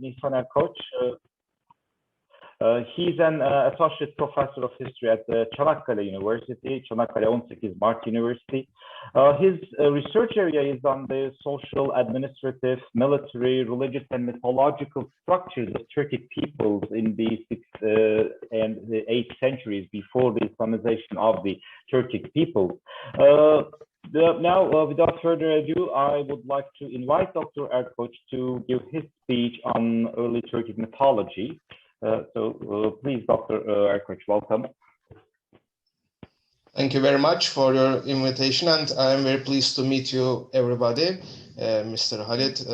İhsan Erkoç. He's an associate professor of history at the Çanakkale University, Çanakkale 18 Mart University. His research area is on the social, administrative, military, religious, and mythological structures of Turkic peoples in the 6th and the 8th centuries before the Islamization of the Turkic peoples. Now, without further ado, I would like to invite Dr. Erkoç to give his speech on early Turkic mythology. Please, Dr. Erkoç, welcome. Thank you very much for your invitation, and I am very pleased to meet you, everybody. Mr. Halit,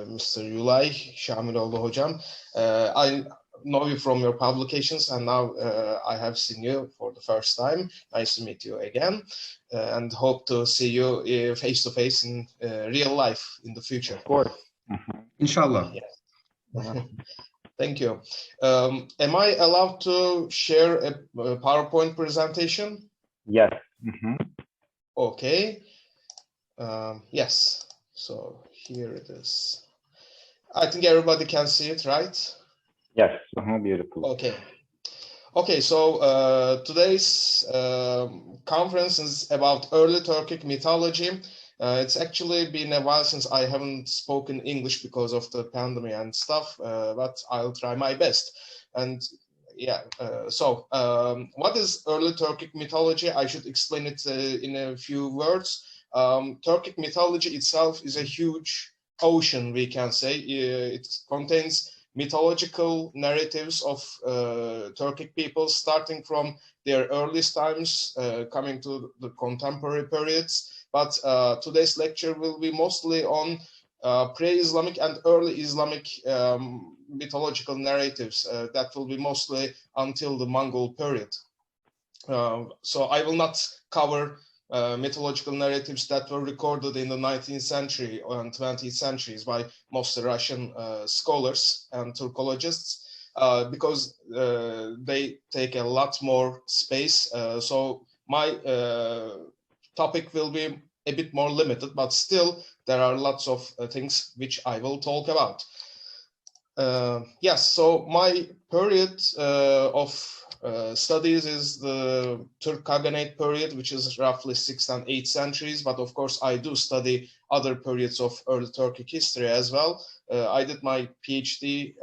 Mr. Yulay, Şamiloğlu Hocam. I know you from your publications, and now I have seen you for the first time. Nice to meet you again, and hope to see you face to face in real life in the future. Of course. Inshallah. Yes. Thank you. Am I allowed to share a PowerPoint presentation? Yes. Okay. Yes. So here it is. I think everybody can see it, right? Yes. Beautiful. Okay. Okay. So today's conference is about early Turkic mythology. It's actually been a while since I haven't spoken English because of the pandemic and stuff, but I'll try my best. And yeah, what is early Turkic mythology? I should explain it in a few words. Turkic mythology itself is a huge ocean, we can say. It contains mythological narratives of Turkic people, starting from their earliest times, coming to the contemporary periods. But today's lecture will be mostly on pre-Islamic and early Islamic mythological narratives. That will be mostly until the Mongol period. So I will not cover mythological narratives that were recorded in the 19th century and 20th centuries by most Russian scholars and Turkologists, because they take a lot more space. So my topic will be a bit more limited, but still there are lots of things which I will talk about. Yes, so my period of studies is the Turk Khaganate period, which is roughly 6th and 8th centuries. But of course, I do study other periods of early Turkic history as well. I did my PhD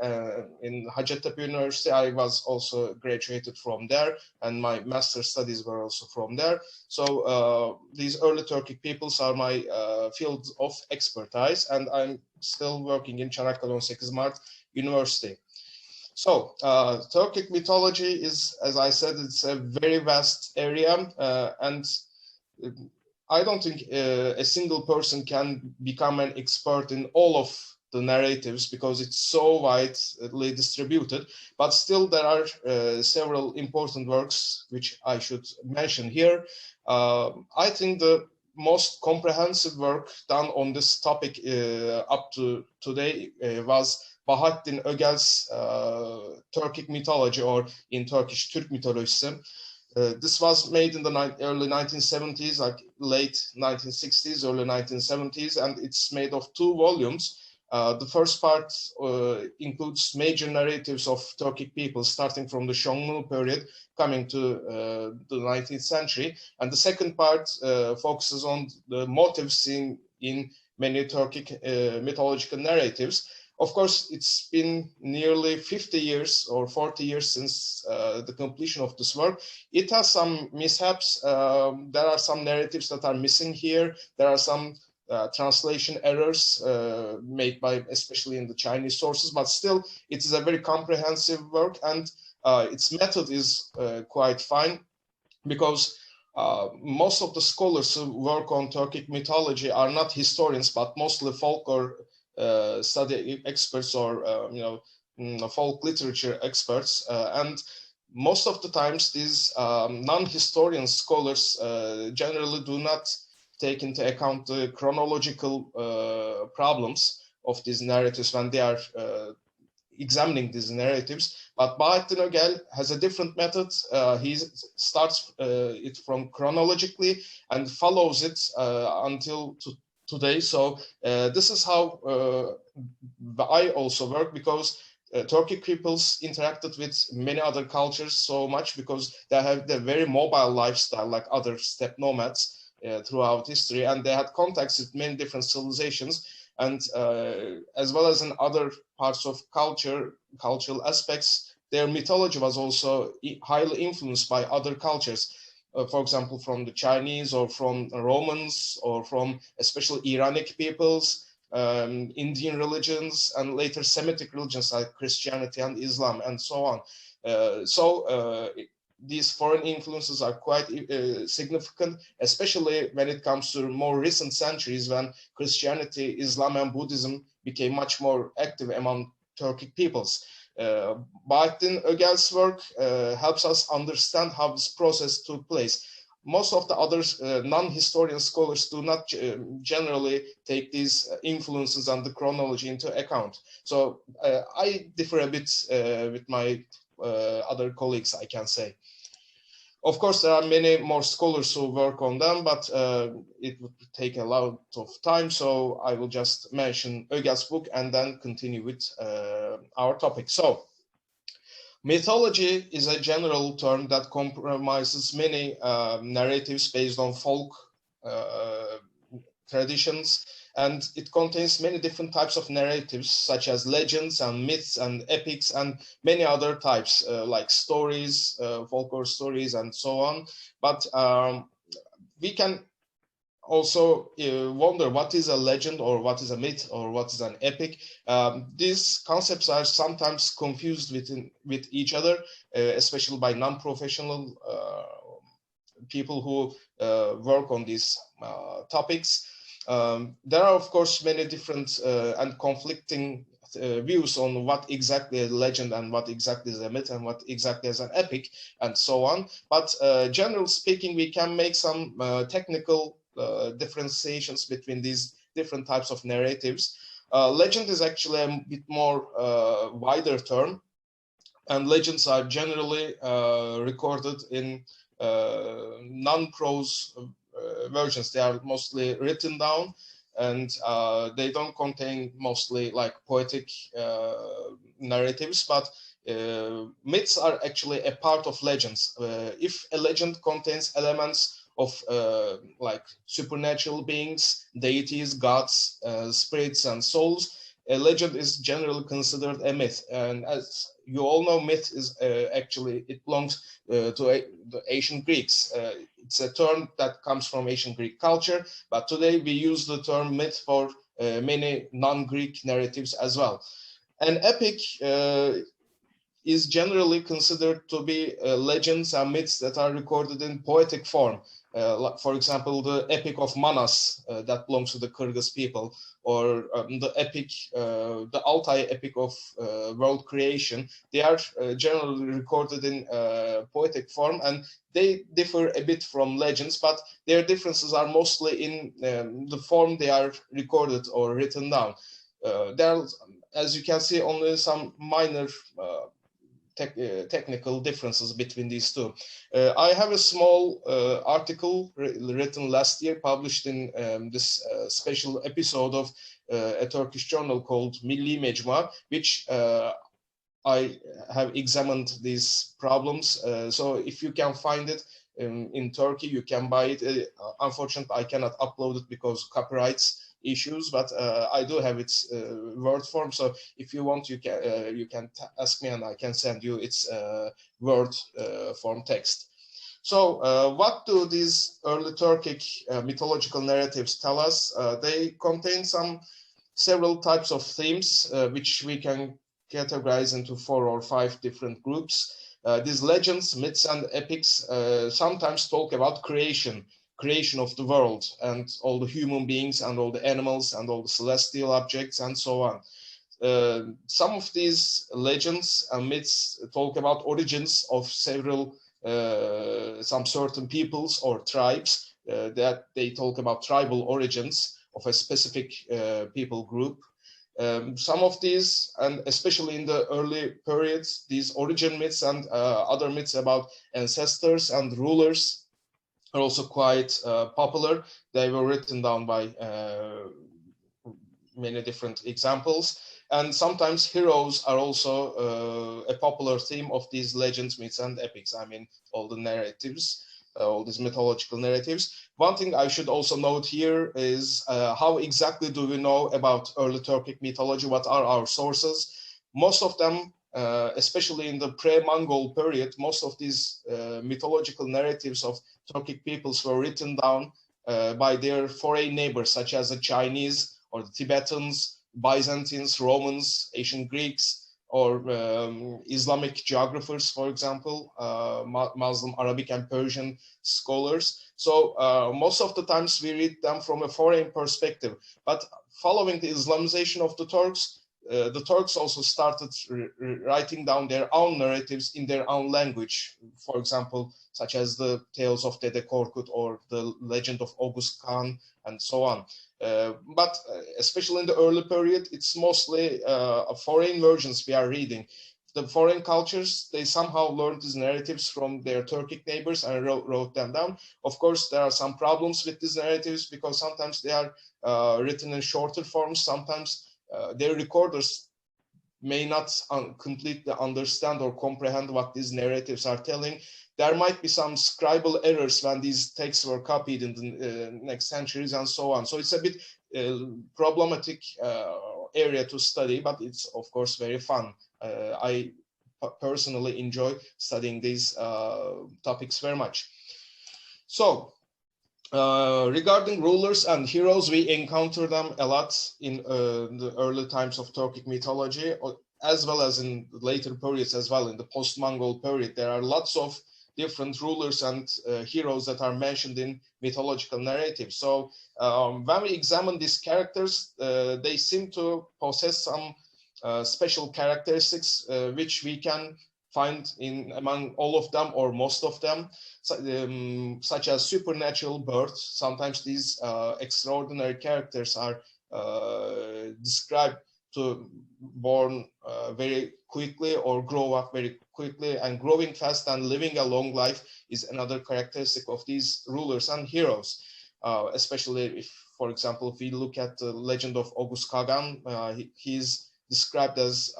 in Hacettepe University. I was also graduated from there, and my master's studies were also from there. So these early Turkic peoples are my field of expertise, and I'm still working in Çanakkale 18 Mart University. So Turkic mythology is, as I said, it's a very vast area, and I don't think a single person can become an expert in all of the narratives because it's so widely distributed. But still, there are several important works which I should mention here. I think the most comprehensive work done on this topic up to today was Bahattin Ögel's Turkic mythology, or in Turkish, Türk mitolojisi. This was made in the early 1970s, like late 1960s, early 1970s, and it's made of 2 volumes. The first part includes major narratives of Turkic people, starting from the Xiongnu period, coming to the 19th century. And the second part focuses on the motives seen in many Turkic mythological narratives. Of course, it's been nearly 50 years or 40 years since the completion of this work. It has some mishaps. There are some narratives that are missing here. There are some translation errors made by, especially in the Chinese sources, but still it is a very comprehensive work, and its method is quite fine, because most of the scholars who work on Turkic mythology are not historians, but mostly folklore study experts, or folk literature experts, and most of the times these non-historian scholars generally do not take into account the chronological problems of these narratives when they are examining these narratives. But Bahattin Ögel has a different method. He starts it from chronologically and follows it until today. So this is how I also work, because Turkic peoples interacted with many other cultures so much because they have the very mobile lifestyle like other steppe nomads throughout history, and they had contacts with many different civilizations, and as well as in other parts of cultural aspects, their mythology was also highly influenced by other cultures. For example, from the Chinese or from Romans or from especially Iranic peoples, Indian religions, and later Semitic religions like Christianity and Islam, and so on. These foreign influences are quite significant, especially when it comes to more recent centuries, when Christianity, Islam, and Buddhism became much more active among Turkic peoples. Bahattin Ögel's work helps us understand how this process took place. Most of the other non-historian scholars do not generally take these influences and the chronology into account. So I differ a bit with my other colleagues, I can say. Of course, there are many more scholars who work on them, but it would take a lot of time, so I will just mention Ögel's book and then continue with our topic. So, mythology is a general term that comprises many narratives based on folk traditions, and it contains many different types of narratives, such as legends and myths and epics and many other types, like stories, folklore stories, and so on. But we can also wonder what is a legend, or what is a myth, or what is an epic. These concepts are sometimes confused with each other, especially by non-professional people who work on these topics. There are, of course, many different and conflicting views on what exactly is a legend and what exactly is a myth and what exactly is an epic, and so on. But generally speaking, we can make some technical differentiations between these different types of narratives. Legend is actually a bit more wider term, and legends are generally recorded in non-prose versions. They are mostly written down, and they don't contain mostly like poetic narratives, but myths are actually a part of legends. If a legend contains elements of like supernatural beings, deities, gods, spirits, and souls, a legend is generally considered a myth. And as you all know, myth is actually, it belongs to the ancient Greeks. It's a term that comes from ancient Greek culture, but today we use the term myth for many non-Greek narratives as well. An epic is generally considered to be legends and myths that are recorded in poetic form. For example, the Epic of Manas that belongs to the Kyrgyz people, or the epic, the Altai epic of world creation. They are generally recorded in poetic form, and they differ a bit from legends, but their differences are mostly in the form they are recorded or written down. There are, as you can see, only some minor technical differences between these two. I have a small article written last year, published in this special episode of a Turkish journal called Milli Mecmua, which I have examined these problems. So if you can find it in Turkey, you can buy it. Unfortunately, I cannot upload it because of copyrights issues, but I do have its word form. So if you want, you can ask me and I can send you its word form text. So what do these early Turkic mythological narratives tell us? They contain several types of themes, which we can categorize into 4 or 5 different groups. These legends, myths, and epics sometimes talk about creation of the world and all the human beings and all the animals and all the celestial objects and so on. Some of these legends and myths talk about origins of some certain peoples or tribes, that they talk about tribal origins of a specific people group. Some of these, and especially in the early periods, these origin myths and other myths about ancestors and rulers are also quite popular. They were written down by many different examples. And sometimes heroes are also a popular theme of these legends, myths, and epics. I mean, all the narratives, all these mythological narratives. One thing I should also note here is how exactly do we know about early Turkic mythology? What are our sources? Most of them, especially in the pre-Mongol period, most of these mythological narratives of Turkic peoples were written down by their foreign neighbors, such as the Chinese or the Tibetans, Byzantines, Romans, ancient Greeks, or Islamic geographers, for example, Muslim, Arabic, and Persian scholars. So most of the times we read them from a foreign perspective. But following the Islamization of the Turks also started writing down their own narratives in their own language. For example, such as the tales of Dede Korkut or the legend of Oghuz Khan, and so on. But especially in the early period, it's mostly foreign versions we are reading. The foreign cultures, they somehow learned these narratives from their Turkic neighbors and wrote them down. Of course, there are some problems with these narratives because sometimes they are written in shorter forms. Sometimes their recorders may not completely understand or comprehend what these narratives are telling. There might be some scribal errors when these texts were copied in the next centuries and so on. So it's a bit problematic area to study, but it's of course very fun. I personally enjoy studying these topics very much. So regarding rulers and heroes, we encounter them a lot in the early times of Turkic mythology, as well as in later periods as well. In the post-Mongol period, there are lots of different rulers and heroes that are mentioned in mythological narratives. So when we examine these characters, they seem to possess some special characteristics which we can find in among all of them or most of them, such as supernatural birth. Sometimes these extraordinary characters are described to born very quickly or grow up very quickly, and growing fast and living a long life is another characteristic of these rulers and heroes. Especially if, for example, if we look at the legend of Oghuz Kagan, he's described as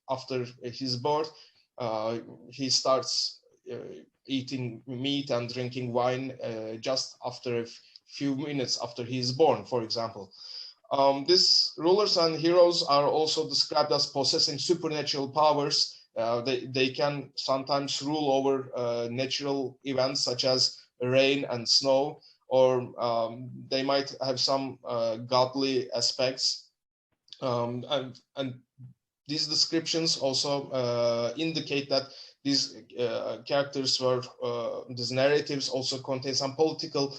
after his birth, he starts eating meat and drinking wine just after a few minutes after he is born, for example. These rulers and heroes are also described as possessing supernatural powers. They can sometimes rule over natural events such as rain and snow, or they might have some godly aspects. And these descriptions also indicate that these characters were, these narratives also contain some political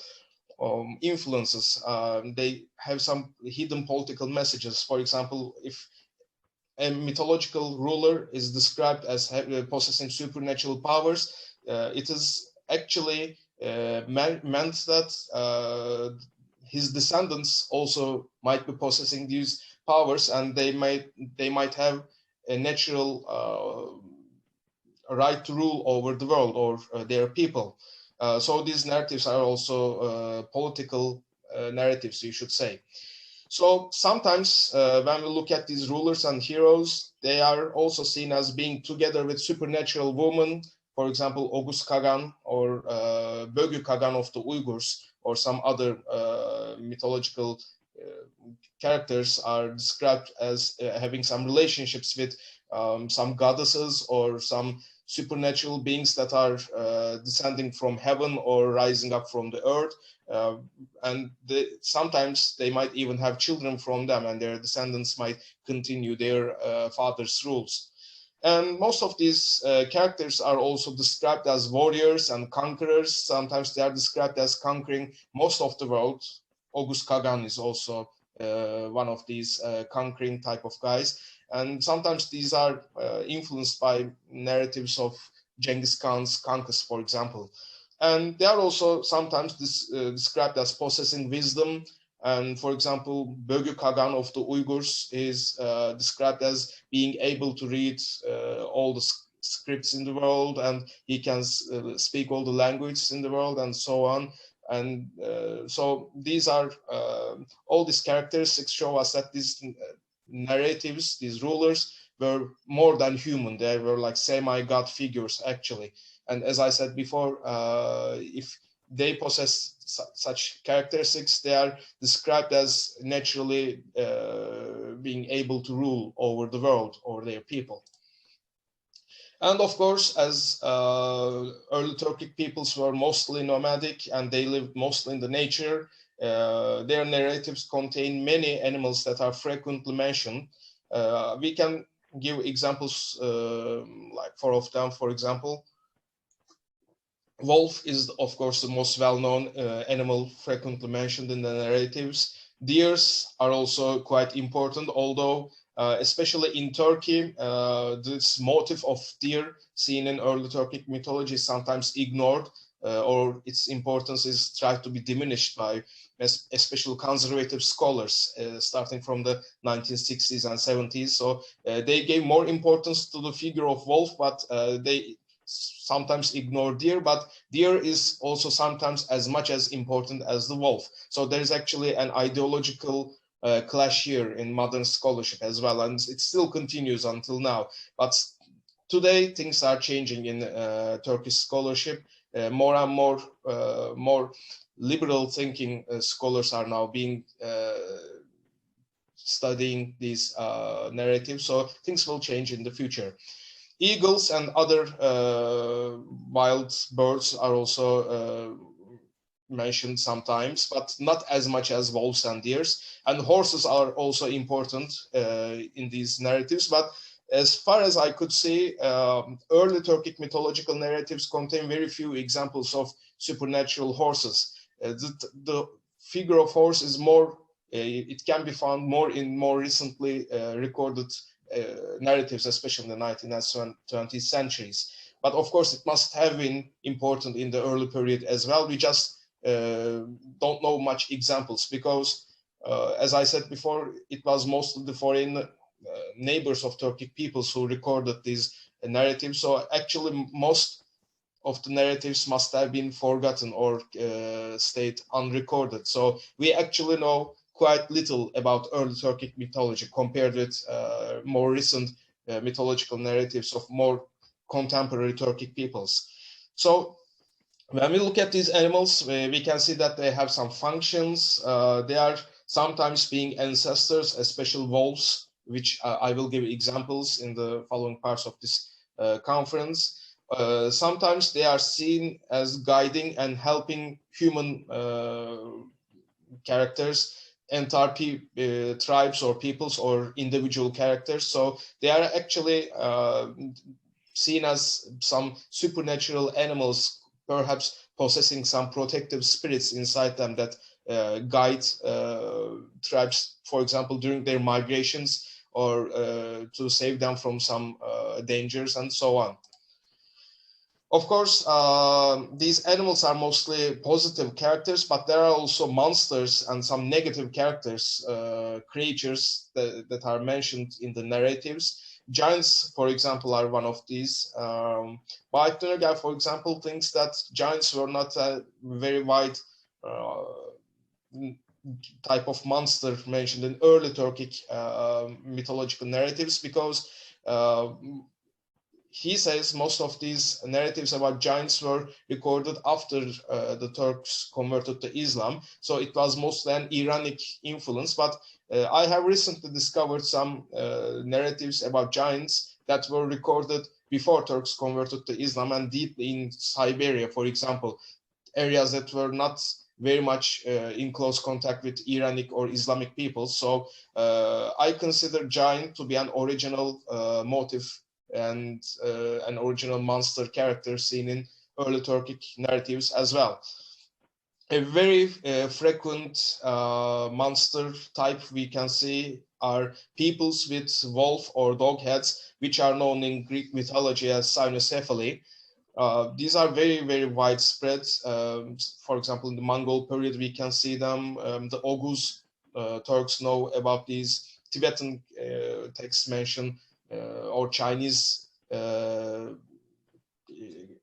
influences. They have some hidden political messages. For example, if a mythological ruler is described as possessing supernatural powers, it is actually meant that his descendants also might be possessing these powers, and they might have a natural right to rule over the world or their people. So these narratives are also political narratives, you should say. So sometimes when we look at these rulers and heroes, they are also seen as being together with supernatural women, for example, Oghuz Kagan or Bögü Kagan of the Uyghurs, or some other mythological characters are described as having some relationships with some goddesses or some supernatural beings that are descending from heaven or rising up from the earth. And sometimes they might even have children from them, and their descendants might continue their father's rules. And most of these characters are also described as warriors and conquerors. Sometimes they are described as conquering most of the world. Oghuz Kagan is also one of these conquering type of guys. And sometimes these are influenced by narratives of Genghis Khan's conquest, for example. And they are also sometimes described as possessing wisdom. And for example, Bögü Kagan of the Uyghurs is described as being able to read all the scripts in the world, and he can speak all the languages in the world, and so on. And so these are all these characteristics show us that these narratives, these rulers, were more than human. They were like semi-god figures, actually. And as I said before, if they possess such characteristics, they are described as naturally being able to rule over the world, over their people. And of course, as early Turkic peoples were mostly nomadic and they lived mostly in the nature, their narratives contain many animals that are frequently mentioned. We can give examples like 4 of them. For example, wolf is, of course, the most well-known animal frequently mentioned in the narratives. Deers are also quite important, although especially in Turkey, this motif of deer seen in early Turkic mythology is sometimes ignored, or its importance is tried to be diminished by especially conservative scholars starting from the 1960s and 70s. So they gave more importance to the figure of wolf, but they sometimes ignore deer, but deer is also sometimes as much as important as the wolf. So there is actually an ideological clash here in modern scholarship as well, and it still continues until now. But today things are changing in Turkish scholarship. More and more liberal thinking scholars are now being studying these narratives, so things will change in the future. Eagles and other wild birds are also mentioned sometimes, but not as much as wolves and deers. And horses are also important in these narratives. But as far as I could see, early Turkic mythological narratives contain very few examples of supernatural horses. The figure of horse is more, it can be found more in more recently recorded narratives, especially in the 19th and 20th centuries. But of course, it must have been important in the early period as well. We just don't know much examples because, as I said before, it was mostly the foreign neighbors of Turkic peoples who recorded these narratives. So actually, most of the narratives must have been forgotten or stayed unrecorded. So we actually know quite little about early Turkic mythology compared with more recent mythological narratives of more contemporary Turkic peoples. So when we look at these animals, we can see that they have some functions. They are sometimes being ancestors, especially wolves, which I will give examples in the following parts of this conference. Sometimes they are seen as guiding and helping human characters, entire tribes or peoples or individual characters. So they are actually seen as some supernatural animals, perhaps possessing some protective spirits inside them that guide tribes, for example, during their migrations or to save them from some dangers and so on. Of course, these animals are mostly positive characters, but there are also monsters and some negative characters, creatures that are mentioned in the narratives. Giants, for example, are one of these. Baitner, for example, thinks that giants were not a very wide type of monster mentioned in early Turkic mythological narratives because he says most of these narratives about giants were recorded after the Turks converted to Islam. So it was mostly an Iranic influence. But I have recently discovered some narratives about giants that were recorded before Turks converted to Islam and deep in Siberia, for example, areas that were not very much in close contact with Iranic or Islamic peoples. So I consider giant to be an original motif and an original monster character seen in early Turkic narratives as well. A very frequent monster type we can see are peoples with wolf or dog heads, which are known in Greek mythology as cynocephaly. These are very, very widespread. For example, in the Mongol period, we can see them. The Oghuz Turks know about these. Tibetan texts mention or Chinese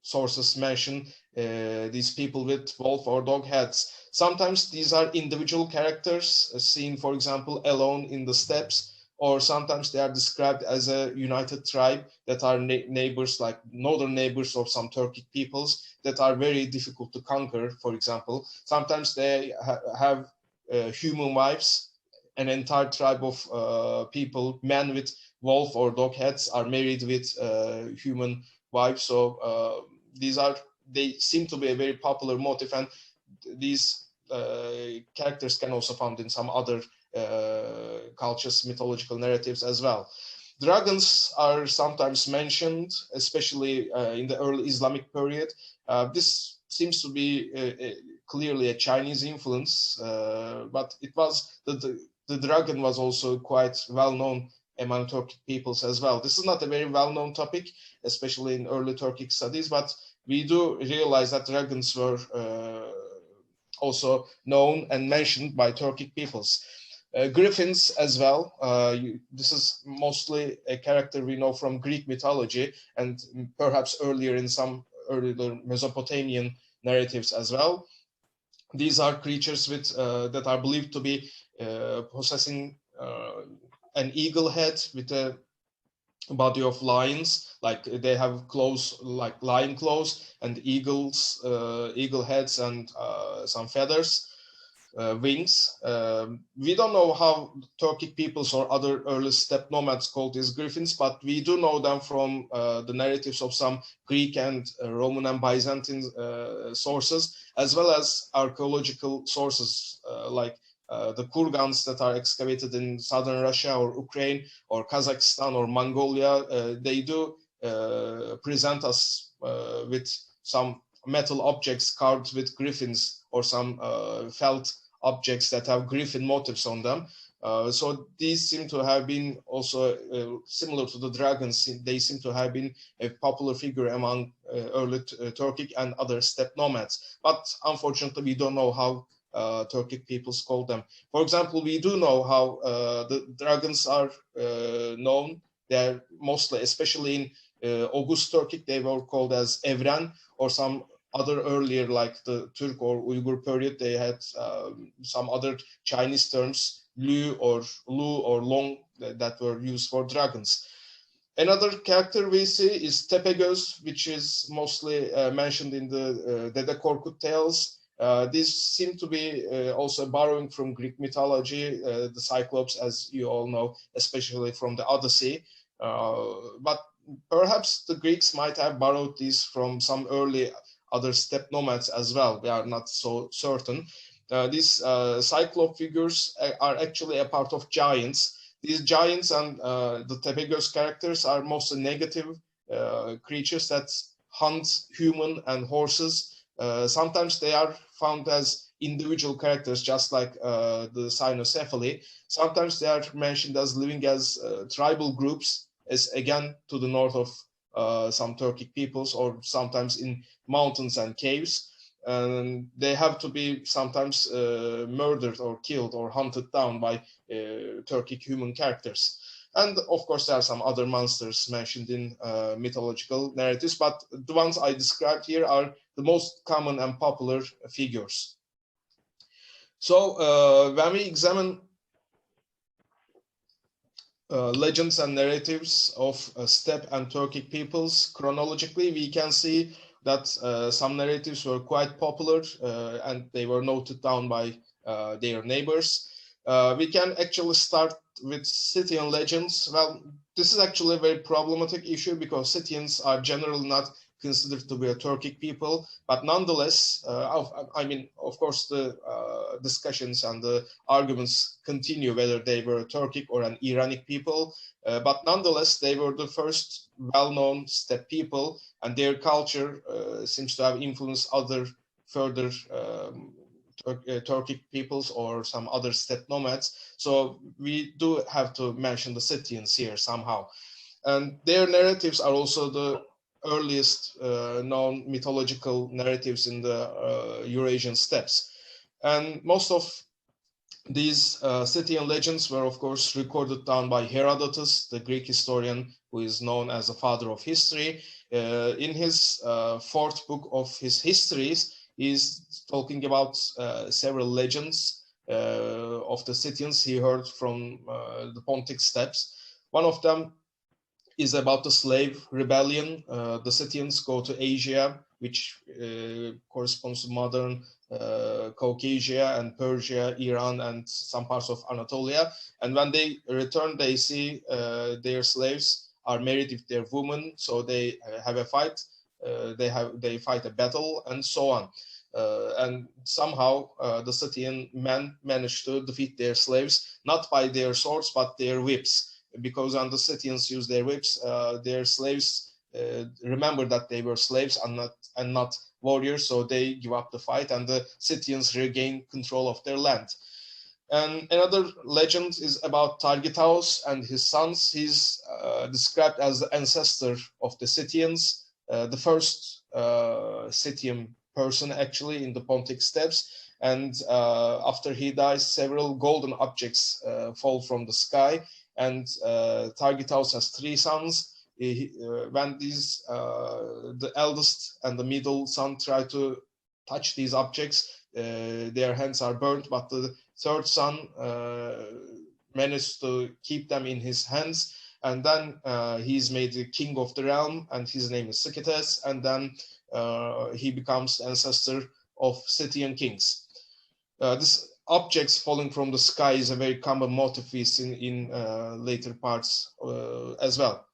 sources mention these people with wolf or dog heads. Sometimes these are individual characters seen, for example, alone in the steppes, or sometimes they are described as a united tribe that are neighbors, like northern neighbors of some Turkic peoples that are very difficult to conquer, for example. Sometimes they have human wives. An entire tribe of people, men with wolf or dog heads, are married with human wives. So they seem to be a very popular motif, and these characters can also found in some other cultures, mythological narratives as well. Dragons are sometimes mentioned, especially in the early Islamic period. This seems to be clearly a Chinese influence, but it was the dragon was also quite well known among Turkic peoples as well. This is not a very well-known topic, especially in early Turkic studies, but we do realize that dragons were also known and mentioned by Turkic peoples. Griffins as well. This is mostly a character we know from Greek mythology and perhaps earlier in some earlier Mesopotamian narratives as well. These are creatures with that are believed to be possessing an eagle head with a body of lions, like they have claws like lion claws, and eagle heads, and some feathers, wings. We don't know how Turkic peoples or other early steppe nomads called these griffins, but we do know them from the narratives of some Greek and Roman and Byzantine sources, as well as archaeological sources like the kurgans that are excavated in southern Russia or Ukraine or Kazakhstan or Mongolia. They do present us with some metal objects carved with griffins, or some felt objects that have griffin motifs on them. So these seem to have been also similar to the dragons. They seem to have been a popular figure among early Turkic and other steppe nomads. But unfortunately, we don't know how Turkic peoples call them. For example, we do know how the dragons are known. They're mostly, especially in August Turkic, they were called as Evren, or some other earlier, like the Turk or Uyghur period, they had some other Chinese terms, Lu or Long, that were used for dragons. Another character we see is Tepegöz, which is mostly mentioned in the Dede Korkut tales. These seem to be also borrowing from Greek mythology, the Cyclops, as you all know, especially from the Odyssey. But perhaps the Greeks might have borrowed these from some early other steppe nomads as well. We are not so certain. These Cyclops figures are actually a part of giants. These giants and the Tepegöz characters are mostly negative creatures that hunt human and horses. Sometimes they are found as individual characters, just like the cynocephaly. Sometimes they are mentioned as living as tribal groups, as again to the north of some Turkic peoples, or sometimes in mountains and caves. And they have to be sometimes murdered or killed or hunted down by Turkic human characters. And of course, there are some other monsters mentioned in mythological narratives, but the ones I described here are the most common and popular figures. So when we examine legends and narratives of steppe and Turkic peoples chronologically, we can see that some narratives were quite popular and they were noted down by their neighbors. We can actually start with Scythian legends. Well, this is actually a very problematic issue because Scythians are generally not considered to be a Turkic people, but nonetheless, I mean, of course, the discussions and the arguments continue whether they were a Turkic or an Iranic people, but nonetheless, they were the first well-known steppe people, and their culture seems to have influenced other further Turkic peoples or some other steppe nomads. So we do have to mention the Scythians here somehow. And their narratives are also the earliest known mythological narratives in the Eurasian steppes. And most of these Scythian legends were, of course, recorded down by Herodotus, the Greek historian who is known as the father of history. In his fourth book of his histories, he's talking about several legends of the Scythians he heard from the Pontic steppes. One of them is about the slave rebellion. The Scythians go to Asia, which corresponds to modern Caucasia and Persia, Iran, and some parts of Anatolia. And when they return, they see their slaves are married with their women, so they have a fight. They fight a battle, and so on. And somehow the Scythian men managed to defeat their slaves, not by their swords but their whips. Because when the Scythians use their whips, their slaves remember that they were slaves and not warriors, so they give up the fight, and the Scythians regain control of their land. And another legend is about Targitaus and his sons. He's described as the ancestor of the Scythians, the first Scythian person actually in the Pontic steppes. And after he dies, several golden objects fall from the sky. And Targitaus has three sons. When these, the eldest and the middle son try to touch these objects, their hands are burnt, but the third son managed to keep them in his hands. And then he's made the king of the realm, and his name is Scythian, and then he becomes the ancestor of Scythian kings. This objects falling from the sky is a very common motif we see in later parts as well.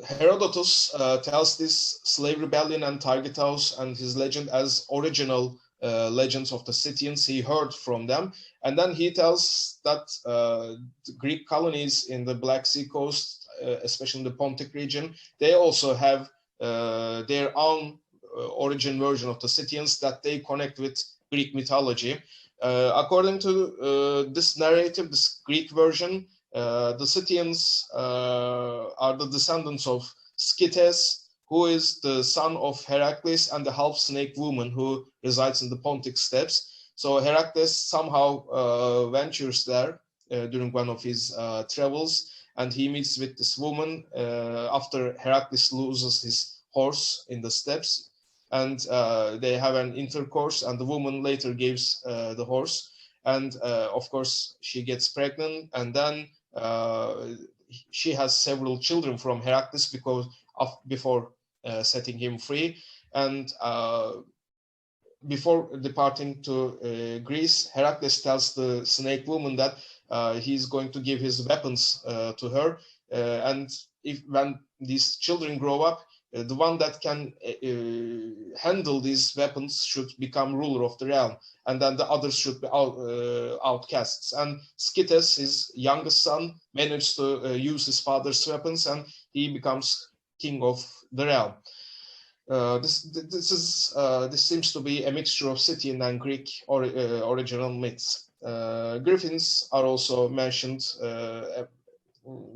Herodotus tells this slave rebellion and Targitaus and his legend as original legends of the Scythians he heard from them. And then he tells that the Greek colonies in the Black Sea coast, especially in the Pontic region, they also have their own origin version of the Scythians that they connect with Greek mythology. According to this narrative, this Greek version, the Scythians are the descendants of Scythes, who is the son of Heracles and the half-snake woman who resides in the Pontic steppes. So Heracles somehow ventures there during one of his travels, and he meets with this woman after Heracles loses his horse in the steppes. And they have an intercourse, and the woman later gives the horse. And of course, she gets pregnant, and then she has several children from Heracles before setting him free. And before departing to Greece, Heracles tells the snake woman that he's going to give his weapons to her. And when these children grow up, the one that can handle these weapons should become ruler of the realm, and then the others should be outcasts. And Scythes, his youngest son, managed to use his father's weapons, and he becomes king of the realm. This seems to be a mixture of Scythian and Greek original myths. Griffins are also mentioned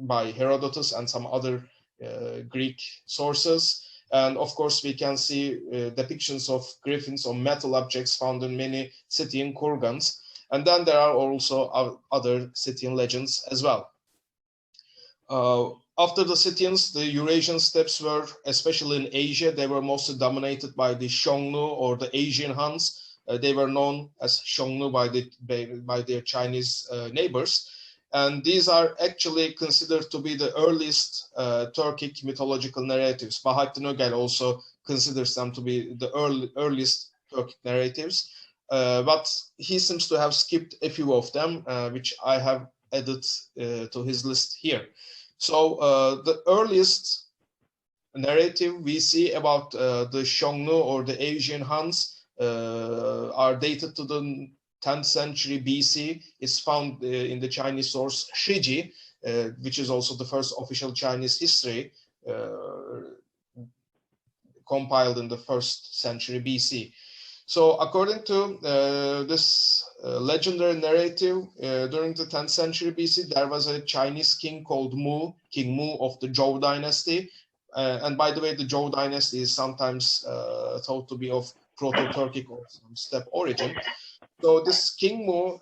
by Herodotus and some other Greek sources, and of course we can see depictions of griffins on metal objects found in many Scythian kurgans. And then there are also other Scythian legends as well. After the Scythians, the Eurasian steppes were, especially in Asia, they were mostly dominated by the Xiongnu or the Asian Huns. They were known as Xiongnu by their Chinese neighbors. And these are actually considered to be the earliest Turkic mythological narratives. Bahattin Ögel also considers them to be the earliest Turkic narratives. But he seems to have skipped a few of them, which I have added to his list here. So the earliest narrative we see about the Xiongnu or the Asian Huns are dated to the 10th century BC. It's found in the Chinese source Shiji, which is also the first official Chinese history compiled in the 1st century BC. So according to this legendary narrative, during the 10th century BC, there was a Chinese king called Mu, King Mu of the Zhou dynasty. And by the way, the Zhou dynasty is sometimes thought to be of Proto-Turkic or some steppe origin. So this King Mu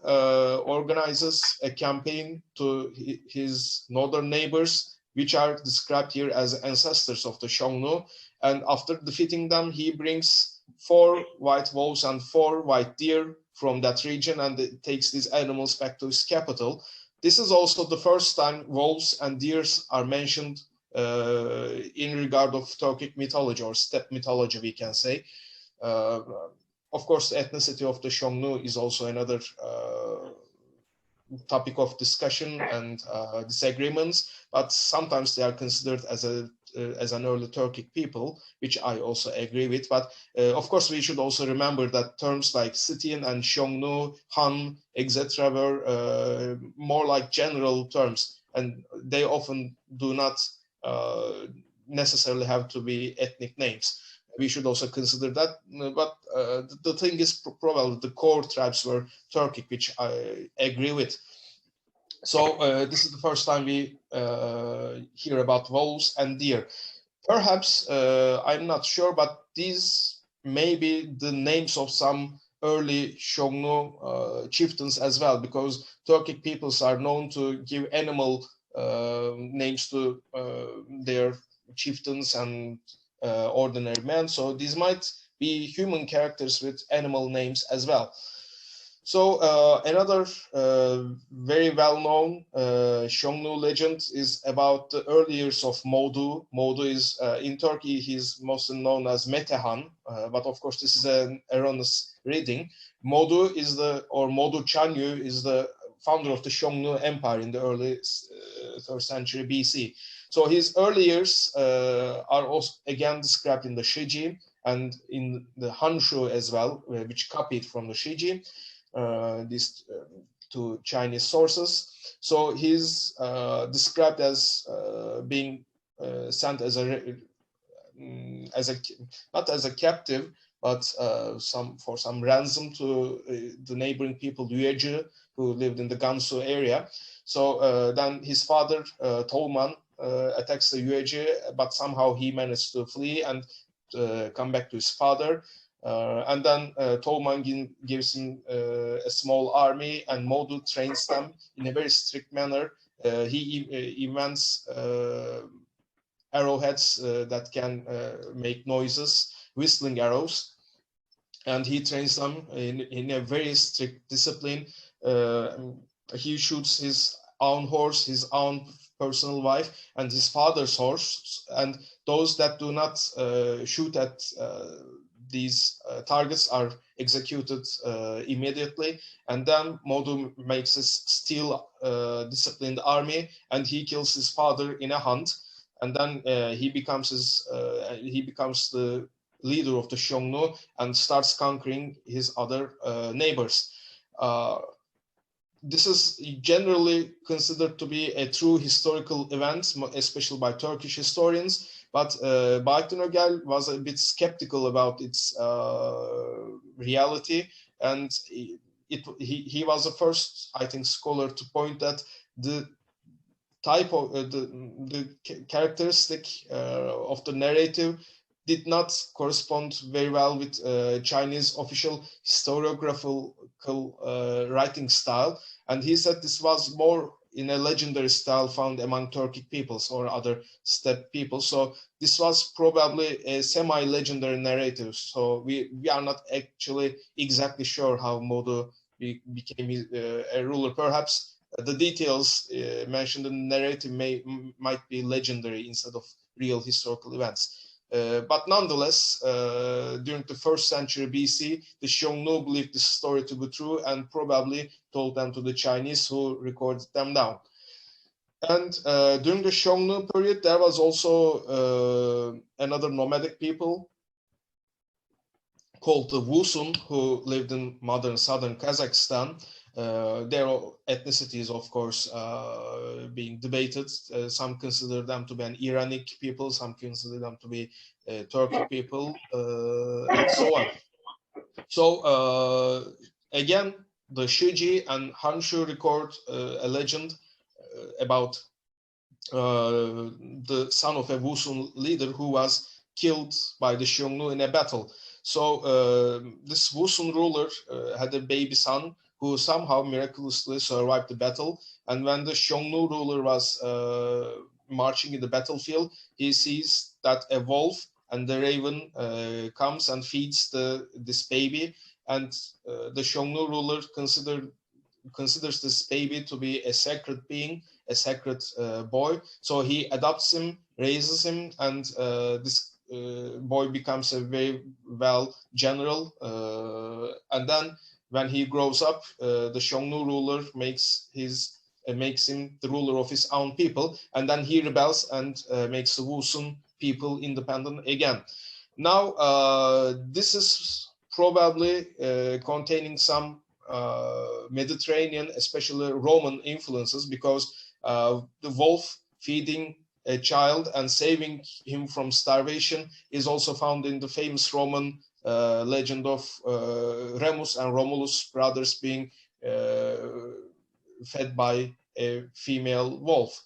organizes a campaign to his northern neighbors which are described here as ancestors of the Xiongnu. And after defeating them, he brings 4 white wolves and 4 white deer from that region, and it takes these animals back to his capital. This is also the first time wolves and deers are mentioned in regard of Turkic mythology, or steppe mythology, we can say. Of course, the ethnicity of the Xiongnu is also another topic of discussion and disagreements, but sometimes they are considered as an early Turkic people, which I also agree with. But of course, we should also remember that terms like Scythian and Xiongnu, Han, etc. were more like general terms, and they often do not necessarily have to be ethnic names. We should also consider that, but the thing is probably the core tribes were Turkic, which I agree with. So this is the first time we hear about wolves and deer. Perhaps, I'm not sure, but these may be the names of some early Xiongnu chieftains as well, because Turkic peoples are known to give animal names to their chieftains and ordinary men. So these might be human characters with animal names as well. So another very well-known Xiongnu legend is about the early years of Modu. Modu is, in Turkey, he's mostly known as Metehan, but of course this is an erroneous reading. Modu is or Modu Chanyu is the founder of the Xiongnu Empire in the early 3rd century BC. So his early years are also again described in the Shiji and in the Hanshu as well, which copied from the Shiji. These two Chinese sources. So he's described as being sent as not as a captive, but for some ransom to the neighboring people Yuezhi, who lived in the Gansu area. So then his father Tolman attacks the Yuezhi, but somehow he managed to flee and come back to his father. And then Tolman gives him a small army, and Modu trains them in a very strict manner. He invents arrowheads that can make noises, whistling arrows, and he trains them in a very strict discipline. He shoots his own horse, his own personal wife, and his father's horse, and those that do not shoot at these targets are executed immediately. And then Modu makes his still disciplined army, and he kills his father in a hunt. And then he becomes the leader of the Xiongnu and starts conquering his other neighbors. This is generally considered to be a true historical event, especially by Turkish historians. But Bahattin Ögel was a bit skeptical about its reality, and he was the first, I think, scholar to point that the type of the characteristic of the narrative did not correspond very well with Chinese official historiographical writing style, and he said this was more in a legendary style found among Turkic peoples or other steppe peoples. So this was probably a semi-legendary narrative. So we are not actually exactly sure how Modu became a ruler. Perhaps the details mentioned in the narrative might be legendary instead of real historical events. But nonetheless, during the 1st century BC, the Xiongnu believed this story to be true and probably told them to the Chinese, who recorded them down. And during the Xiongnu period, there was also another nomadic people called the Wusun, who lived in modern southern Kazakhstan. Their ethnicities, of course, being debated. Some consider them to be an Iranic people, some consider them to be Turkic people, and so on. So again, the Shiji and Hanshu record a legend about the son of a Wusun leader who was killed by the Xiongnu in a battle. So this Wusun ruler had a baby son who somehow miraculously survived the battle. And when the Xiongnu ruler was marching in the battlefield, he sees that a wolf and the raven comes and feeds this baby, and the Xiongnu ruler considers this baby to be a sacred being, a sacred boy. So he adopts him, raises him, and this boy becomes a very well general. And then when he grows up, the Xiongnu ruler makes him the ruler of his own people, and then he rebels and makes the Wusun people independent again. Now, this is probably containing some Mediterranean, especially Roman influences, because the wolf feeding a child and saving him from starvation is also found in the famous Roman legend of Remus and Romulus brothers being fed by a female wolf.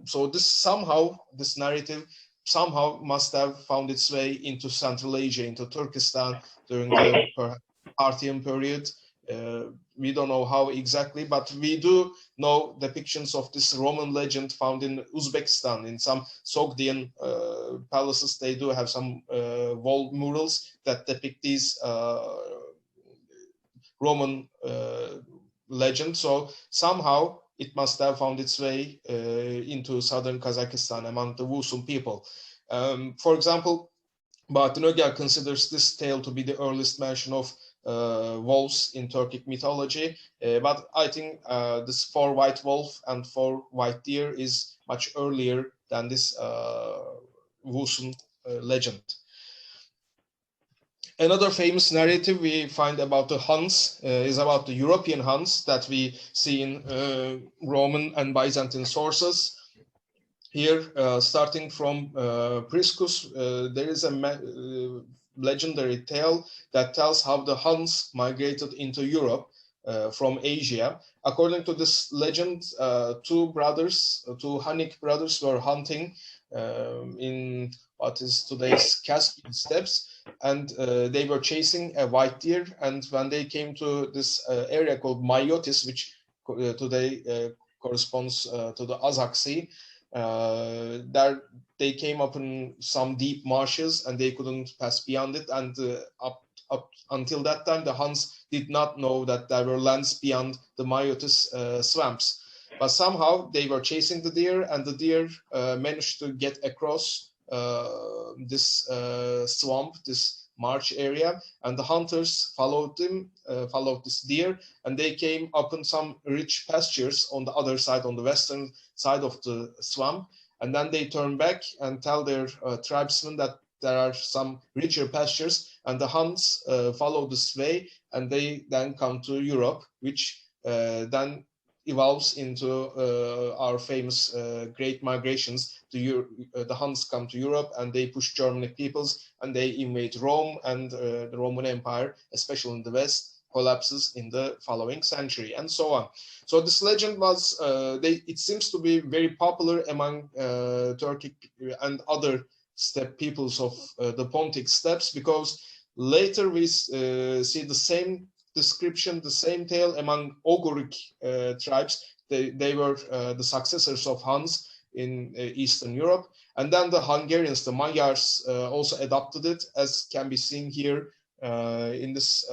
So this narrative somehow must have found its way into Central Asia, into Turkestan during the Parthian period. We don't know how exactly, but we do know depictions of this Roman legend found in Uzbekistan. In some Sogdian palaces, they do have some wall murals that depict these Roman legends. So somehow it must have found its way into southern Kazakhstan among the Wusun people. For example, Bartınöger considers this tale to be the earliest mention of wolves in Turkic mythology, but I think this 4 white wolf and 4 white deer is much earlier than this Wusun legend. Another famous narrative we find about the Huns is about the European Huns that we see in Roman and Byzantine sources. Here, starting from Priscus, there is a legendary tale that tells how the Huns migrated into Europe from Asia. According to this legend, 2 Hunnic brothers were hunting in what is today's Caspian steppes, and they were chasing a white deer. And when they came to this area called Mayotis, which today corresponds to the Azak Sea, there they came up in some deep marshes and they couldn't pass beyond it, and up until that time the Huns did not know that there were lands beyond the Mayotis swamps. But somehow they were chasing the deer, and the deer managed to get across this swamp, this marsh area, and the hunters followed this deer, and they came upon some rich pastures on the other side, on the western side of the swamp. And then they turn back and tell their tribesmen that there are some richer pastures, and the Huns follow this way, and they then come to Europe, which then evolves into our famous great migrations. The Huns come to Europe and they push Germanic peoples, and they invade Rome, and the Roman Empire, especially in the West, collapses in the following century, and so on. So this legend was, it seems to be very popular among Turkic and other steppe peoples of the Pontic steppes, because later we see the same description, the same tale among Oguric tribes. They were the successors of Huns in Eastern Europe. And then the Hungarians, the Magyars, also adopted it, as can be seen here in this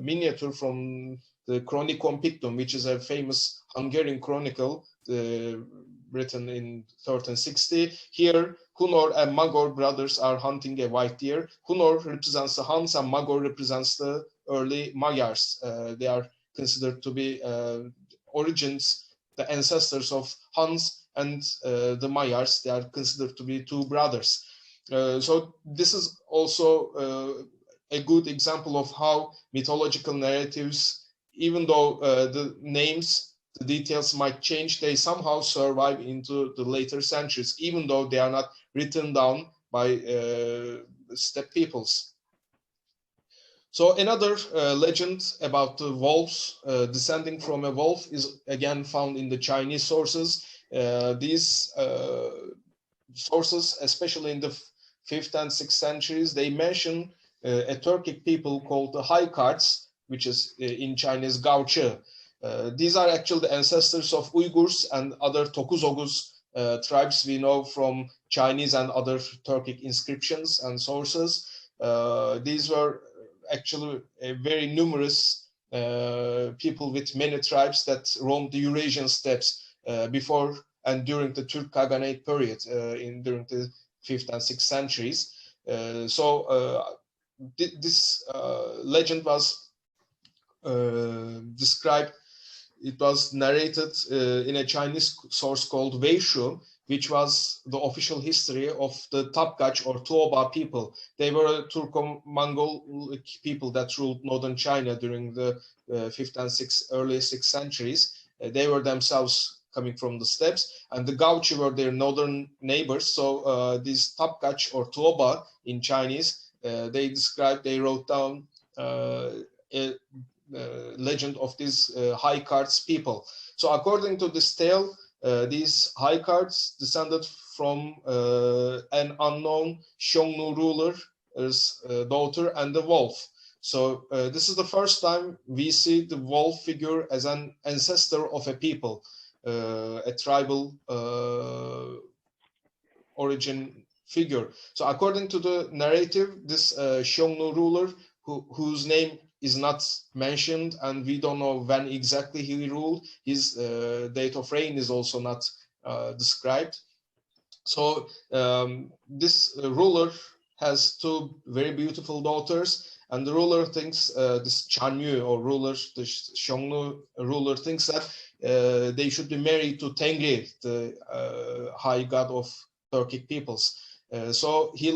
miniature from the Chronicon Pictum, which is a famous Hungarian chronicle written in 1360. Here, Hunor and Magor brothers are hunting a white deer. Hunor represents the Huns and Magor represents the early Magyars. They are considered to be origins, the ancestors of Huns and the Magyars. They are considered to be 2 brothers. So this is also a good example of how mythological narratives, even though the names, the details might change, they somehow survive into the later centuries, even though they are not written down by steppe peoples. So another legend about the wolves descending from a wolf is again found in the Chinese sources. These sources, especially in the 5th and 6th centuries, they mention a Turkic people called the Haikarts, which is in Chinese Gaoche. These are actually the ancestors of Uyghurs and other Tokuzogus tribes we know from Chinese and other Turkic inscriptions and sources. These were actually very numerous people with many tribes that roamed the Eurasian steppes before and during the Turk Khaganate period during the 5th and 6th centuries. This legend was described, it was narrated in a Chinese source called Weishu, which was the official history of the Tapkach or Tuoba people. They were a Turco-Mongol people that ruled northern China during the 5th and early 6th centuries. They were themselves coming from the steppes, and the Gauchi were their northern neighbors. So these Tapkach or Tuoba in Chinese, they wrote down a legend of these high cards people. So according to this tale, these high cards descended from an unknown Xiongnu ruler's daughter and the wolf. So this is the first time we see the wolf figure as an ancestor of a people, a tribal origin figure. So according to the narrative, this Xiongnu ruler, whose name is not mentioned, and we don't know when exactly he ruled, his date of reign is also not described. So this ruler has two very beautiful daughters, and the ruler thinks, this Chanyu or ruler, the Xiongnu ruler thinks that they should be married to Tengri, the high god of Turkic peoples. So he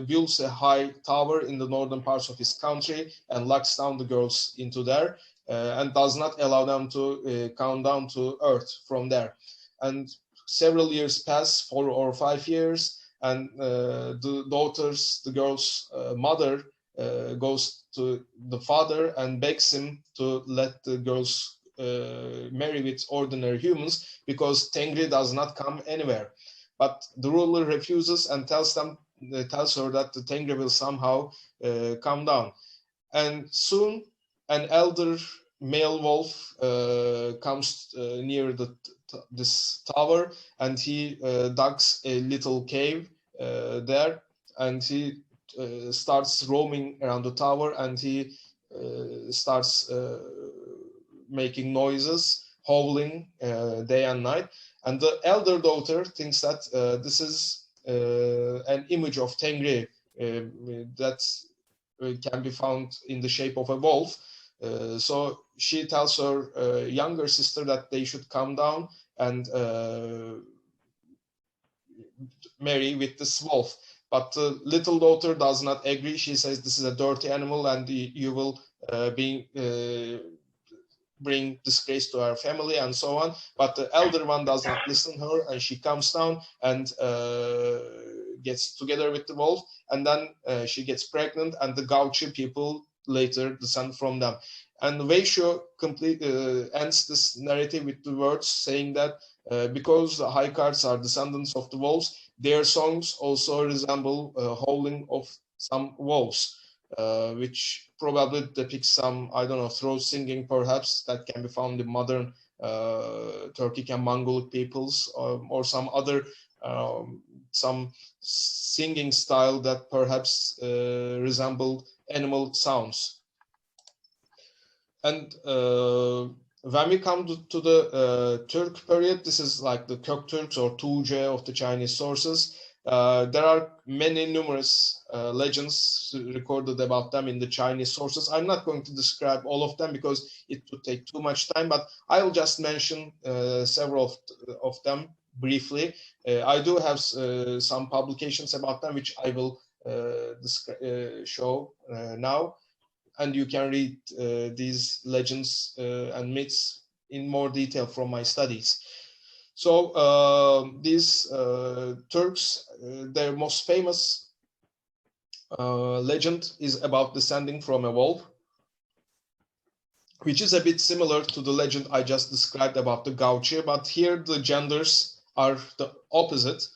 builds a high tower in the northern parts of his country and locks down the girls into there and does not allow them to come down to earth from there. And several years pass, 4 or 5 years, and the girl's mother goes to the father and begs him to let the girls marry with ordinary humans because Tengri does not come anywhere. But the ruler refuses and tells her that the Tengri will somehow come down. And soon an elder male wolf comes near this tower, and he digs a little cave there, and he starts roaming around the tower, and he starts making noises, howling day and night. And the elder daughter thinks that this is an image of Tengri that can be found in the shape of a wolf. So she tells her younger sister that they should come down and marry with this wolf. But the little daughter does not agree. She says this is a dirty animal and you will bring disgrace to our family and so on. But the elder one does not listen to her, and she comes down and gets together with the wolf, and then she gets pregnant, and the Gauchi people later descend from them. And Weishu ends this narrative with the words saying that because the high cards are descendants of the wolves, their songs also resemble howling of some wolves. Which probably depicts some, I don't know, throat singing perhaps that can be found in modern Turkic and Mongolic peoples, or some other some singing style that perhaps resembled animal sounds. And when we come to the Turk period, this is like the Köktürks or Tuğce of the Chinese sources. There are many numerous legends recorded about them in the Chinese sources. I'm not going to describe all of them because it would take too much time, but I'll just mention several of them briefly. I do have some publications about them, which I will show now, and you can read these legends and myths in more detail from my studies. So these Turks, their most famous legend is about descending from a wolf, which is a bit similar to the legend I just described about the Gauchi, but here the genders are the opposite.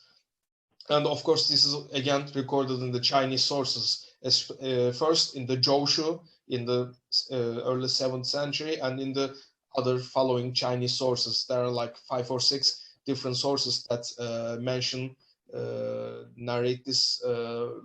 And of course, this is again recorded in the Chinese sources, first in the Zhoushu in the early 7th century, and in the other following Chinese sources. There are like 5 or 6 different sources that narrate this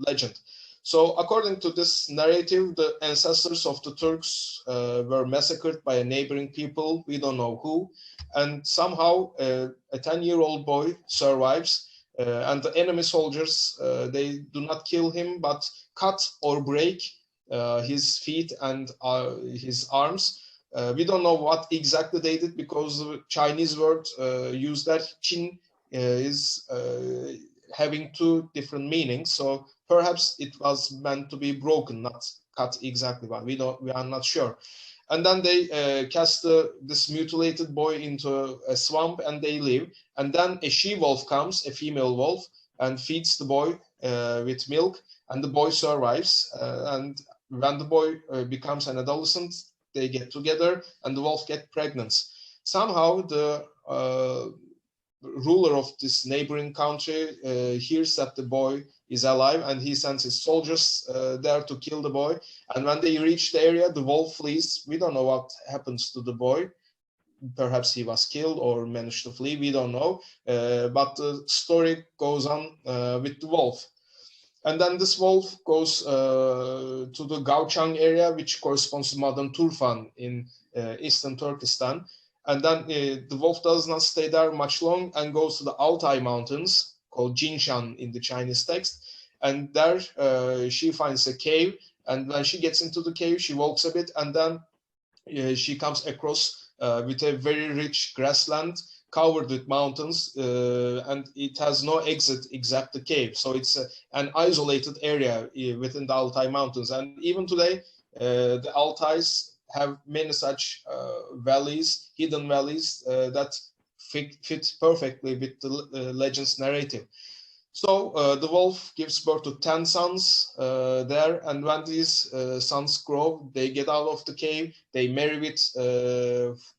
legend. So according to this narrative, the ancestors of the Turks were massacred by a neighboring people, we don't know who, and somehow a 10-year-old boy survives, and the enemy soldiers, they do not kill him, but cut or break his feet and his arms. We don't know what exactly they did, because the Chinese word used there, Qin, is having two different meanings. So perhaps it was meant to be broken, not cut exactly, but we are not sure. And then they cast this mutilated boy into a swamp, and they leave. And then a she-wolf comes, a female wolf, and feeds the boy with milk, and the boy survives. And when the boy becomes an adolescent, they get together, and the wolf gets pregnant. Somehow the ruler of this neighboring country hears that the boy is alive, and he sends his soldiers there to kill the boy. And when they reach the area, the wolf flees. We don't know what happens to the boy. Perhaps he was killed or managed to flee, we don't know. But the story goes on with the wolf. And then this wolf goes to the Gauchang area, which corresponds to modern Turfan in eastern Turkestan. And then the wolf does not stay there much long and goes to the Altai Mountains, called Jinshan in the Chinese text. And there she finds a cave. And when she gets into the cave, she walks a bit, and then she comes across with a very rich grassland covered with mountains, and it has no exit except the cave. So it's an isolated area within the Altai Mountains. And even today, the Altais have many such valleys, hidden valleys, that fit perfectly with the legend's narrative. So the wolf gives birth to 10 sons there, and when these sons grow, they get out of the cave, they marry with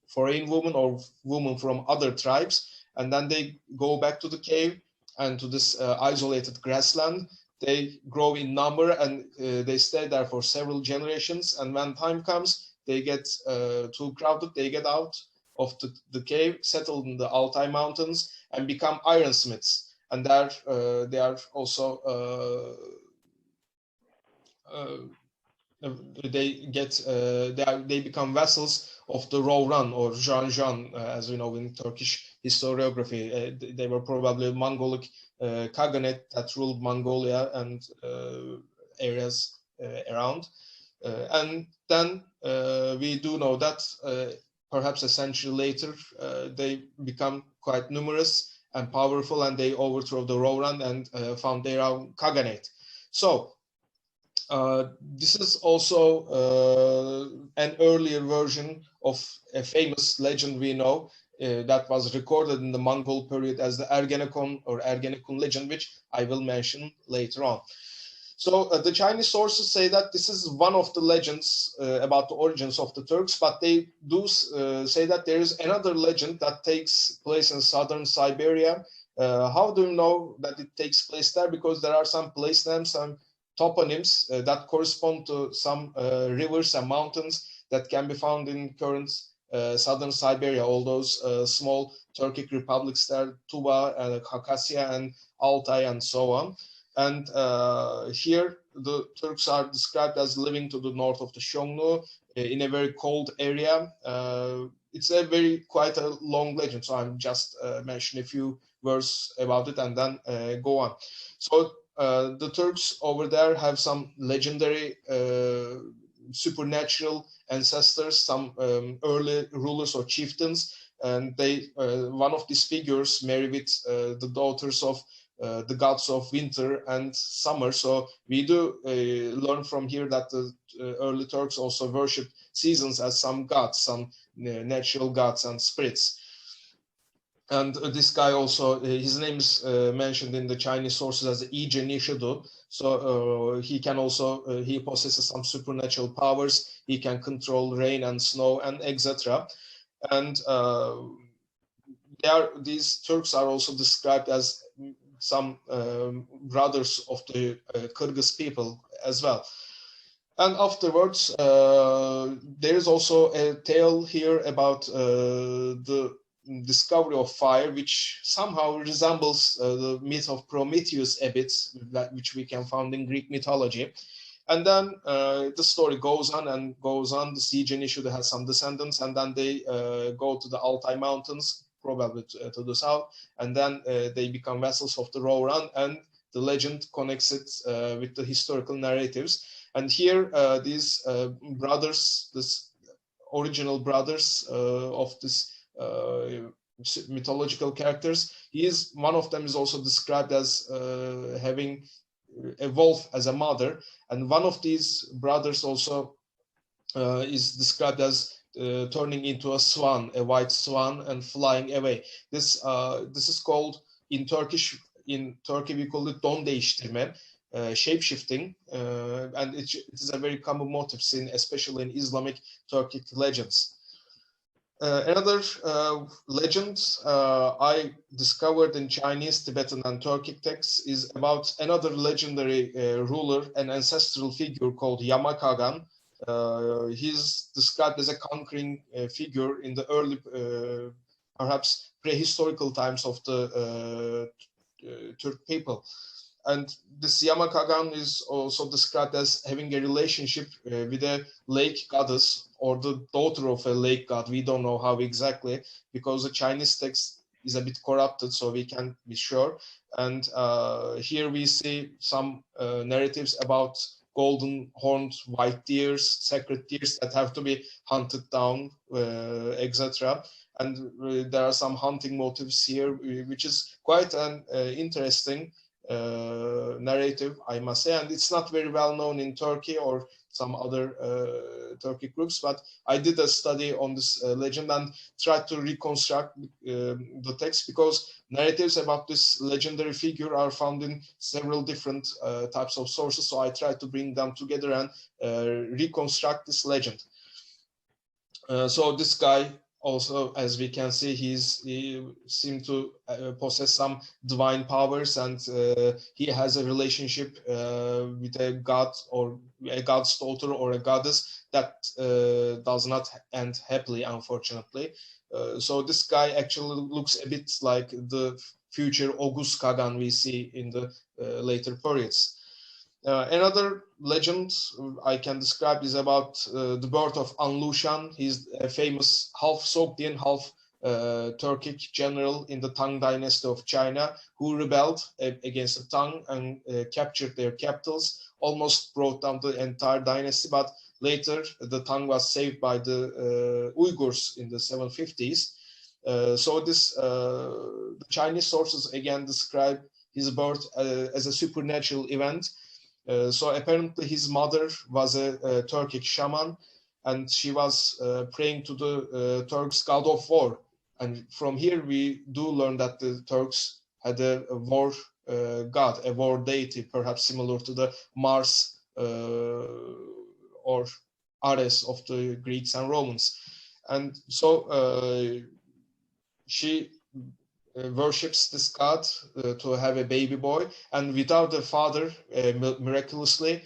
foreign women or women from other tribes, and then they go back to the cave and to this isolated grassland. They grow in number, and they stay there for several generations, and when time comes, they get too crowded, they get out of the cave, settle in the Altai Mountains, and become ironsmiths. And there they are also they become vassals of the Rovran or Janjan, as we know in Turkish historiography. They were probably Mongolic Khaganate that ruled Mongolia and areas around. And then we do know that perhaps a century later they become quite numerous and powerful, and they overthrow the Rovran and found their own Khaganate. So this is also an earlier version of a famous legend we know that was recorded in the Mongol period as the Ergenekon or Ergenekon legend, which I will mention later on. So the Chinese sources say that this is one of the legends about the origins of the Turks, but they do say that there is another legend that takes place in southern Siberia. How do you know that it takes place there? Because there are some place names, some toponyms that correspond to some rivers and mountains that can be found in current southern Siberia, all those small Turkic republics there, Tuva, Khakassia, and Altai, and so on. And here the Turks are described as living to the north of the Xiongnu in a very cold area. It's a quite a long legend, so I'm just mention a few words about it and then go on. So the Turks over there have some legendary supernatural ancestors, some early rulers or chieftains, and they one of these figures marry with the daughters of the gods of winter and summer. So we do learn from here that the early Turks also worshipped seasons as some gods, some natural gods and spirits. And this guy also, his name is mentioned in the Chinese sources as Ije Nishidu. So he can also, he possesses some supernatural powers. He can control rain and snow and etc. And these Turks are also described as some brothers of the Kyrgyz people as well. And afterwards, there is also a tale here about the discovery of fire, which somehow resembles the myth of Prometheus a bit, which we can find in Greek mythology. And then the story goes on and goes on. The siege initially has some descendants, and then they go to the Altai Mountains, probably to the south, and then they become vassals of the Roran, and the legend connects it with the historical narratives. And here, these brothers, this original brothers of this mythological characters, one of them is also described as having a wolf as a mother, and one of these brothers also is described as turning into a swan, a white swan, and flying away. This is called in Turkey we call it don değiştirme, shape-shifting, and it is a very common motif seen especially in Islamic Turkic legends. Another legend I discovered in Chinese, Tibetan, and Turkic texts is about another legendary ruler, an ancestral figure called Yama Kagan. He's described as a conquering figure in the early, perhaps prehistorical times of the Turk people. And this Yama Kagan is also described as having a relationship with a lake goddess or the daughter of a lake god. We don't know how exactly, because the Chinese text is a bit corrupted, so we can't be sure. And here we see some narratives about golden horned white deers, sacred deers that have to be hunted down, etc. And there are some hunting motives here, which is quite an interesting narrative, I must say, and it's not very well known in Turkey or some other Turkic groups, but I did a study on this legend and tried to reconstruct the text, because narratives about this legendary figure are found in several different types of sources, so I tried to bring them together and reconstruct this legend. So this guy also, as we can see, he seemed to possess some divine powers, and he has a relationship with a god or a god's daughter or a goddess that does not end happily, unfortunately. So this guy actually looks a bit like the future Oghuz Kagan we see in the later periods. Another legend I can describe is about the birth of Anlushan. He's a famous half Sogdian, half Turkic general in the Tang dynasty of China, who rebelled against the Tang and captured their capitals, almost brought down the entire dynasty, but later the Tang was saved by the Uyghurs in the 750s. So the Chinese sources again describe his birth as a supernatural event. So apparently his mother was a Turkic shaman, and she was praying to the Turks' god of war. And from here we do learn that the Turks had a war god, a war deity, perhaps similar to the Mars or Ares of the Greeks and Romans. And so she worships this god to have a baby boy, and without a father, miraculously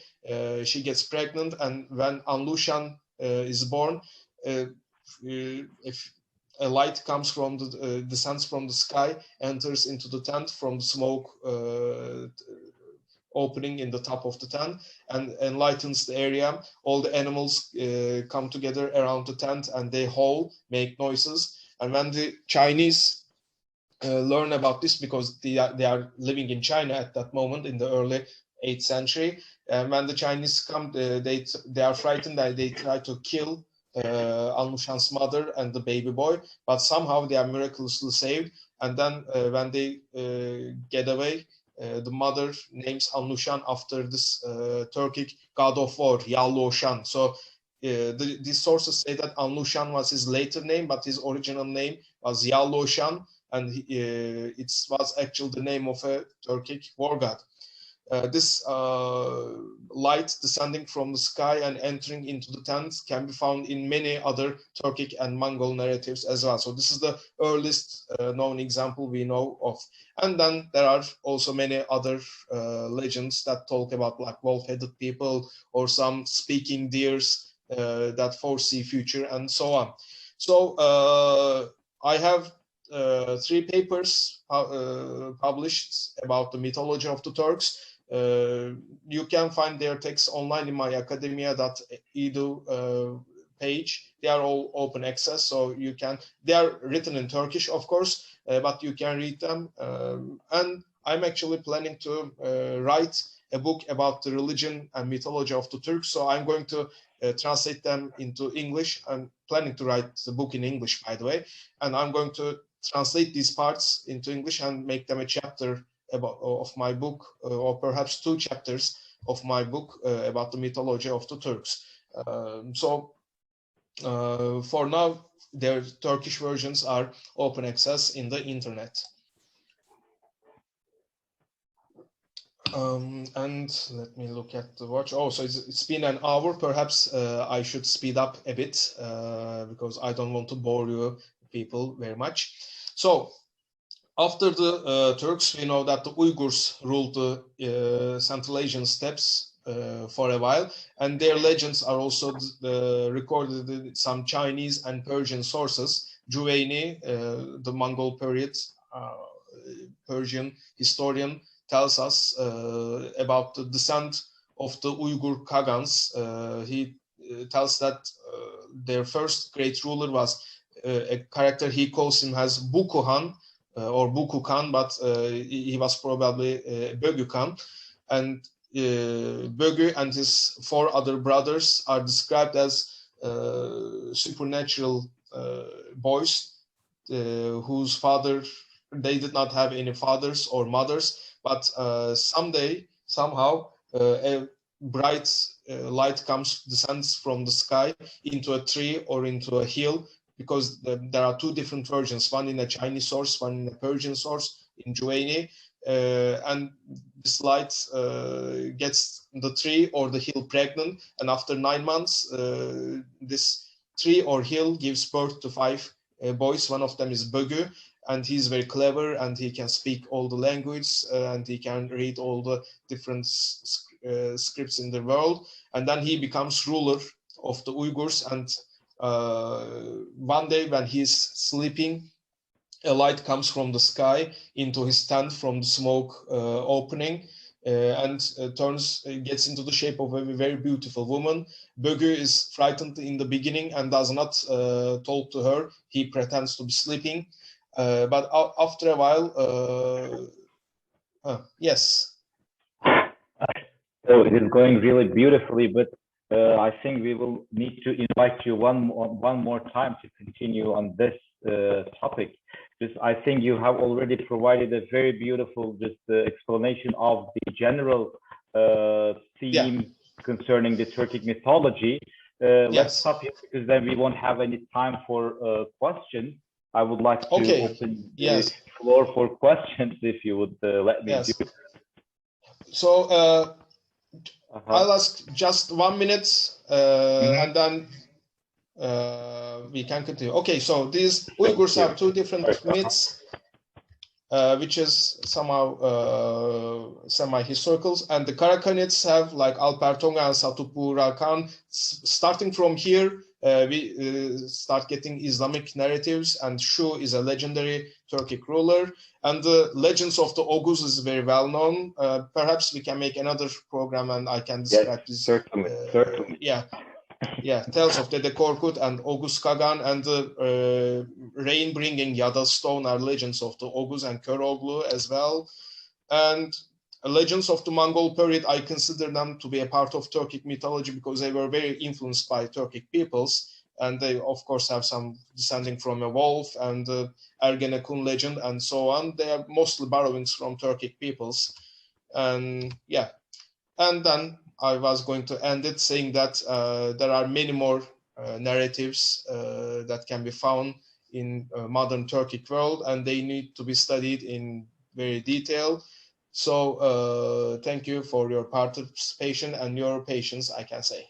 she gets pregnant, and when Anlushan is born, if a light comes from descends from the sky, enters into the tent from the smoke opening in the top of the tent, and enlightens the area. All the animals come together around the tent and they howl, make noises. And when the Chinese learn about this, because they are living in China at that moment in the early 8th century, and when the Chinese come, they are frightened and they try to kill Anlushan's mother and the baby boy, but somehow they are miraculously saved. And then when they get away, the mother names Anlushan after this Turkic god of war, Yaloshan. So these sources say that Anlushan was his later name, but his original name was Yaloshan, and it was actually the name of a Turkic war god. This light descending from the sky and entering into the tent can be found in many other Turkic and Mongol narratives as well. So this is the earliest known example we know of. And then there are also many other legends that talk about like wolf-headed people or some speaking deers that foresee future and so on. So I have 3 papers published about the mythology of the Turks. You can find their texts online in my academia.edu page. They are all open access, so you can. They are written in Turkish, of course, but you can read them. And I'm actually planning to write a book about the religion and mythology of the Turks. So I'm going to translate them into English. I'm planning to write the book in English, by the way, and I'm going to translate these parts into English and make them a chapter of my book, or perhaps 2 chapters of my book about the mythology of the Turks. For now, their Turkish versions are open access in the internet. And let me look at the watch. Oh, so it's been an hour. Perhaps I should speed up a bit because I don't want to bore you people very much. So after the Turks, we know that the Uyghurs ruled the Central Asian steppes for a while, and their legends are also recorded in some Chinese and Persian sources. Juwayni, the Mongol period Persian historian, tells us about the descent of the Uyghur Khagans. He tells that their first great ruler was a character he calls him as Buku Han or Buku Khan, but he was probably Bögü Khan. And Bögü and his 4 other brothers are described as supernatural boys whose father, they did not have any fathers or mothers, but someday, somehow, a bright light descends from the sky into a tree or into a hill, because there are 2 different versions, one in a Chinese source, one in a Persian source, in Juwayni, and this light gets the tree or the hill pregnant, and after 9 months, this tree or hill gives birth to 5 boys. One of them is Bögü, and he's very clever, and he can speak all the language, and he can read all the different scripts in the world. And then he becomes ruler of the Uyghurs, and one day when he's sleeping, a light comes from the sky into his tent from the smoke opening, and gets into the shape of a very beautiful woman. Bögü is frightened in the beginning and does not talk to her. He pretends to be sleeping. But after a while, yes. So it is going really beautifully, but I think we will need to invite you one more time to continue on this topic. Just, I think you have already provided a very beautiful explanation of the general theme concerning the Turkic mythology. Let's stop here, because then we won't have any time for questions. I would like to open the floor for questions, if you would let me do it. So I'll ask just 1 minute, and then we can continue. Okay, so these Uyghurs have 2 different myths, which is somehow semi-historicals, and the Karakanids have like Alper Tonga and Satupu Rakan. Starting from here, we start getting Islamic narratives, and Shu is a legendary Turkic ruler, and the legends of the Oghuz is very well known. Perhaps we can make another program and I can describe this. Certainly. Tales of Dede Korkut and Oghuz Kagan, and the rain-bringing Yada stone are legends of the Oghuz and Köroglu as well. And legends of the Mongol period, I consider them to be a part of Turkic mythology because they were very influenced by Turkic peoples, and they of course have some descending from a wolf and the Ergenekon legend and so on. They are mostly borrowings from Turkic peoples. And and then I was going to end it saying that there are many more narratives that can be found in modern Turkic world, and they need to be studied in very detail. So thank you for your participation and your patience, I can say.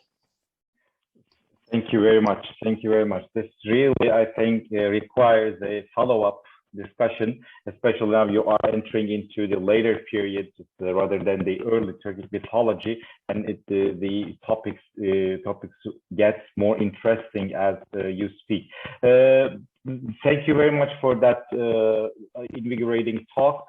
Thank you very much. Thank you very much. This really, I think, requires a follow-up discussion, especially now you are entering into the later periods rather than the early Turkic mythology, and the topics gets more interesting as you speak. Thank you very much for that invigorating talk.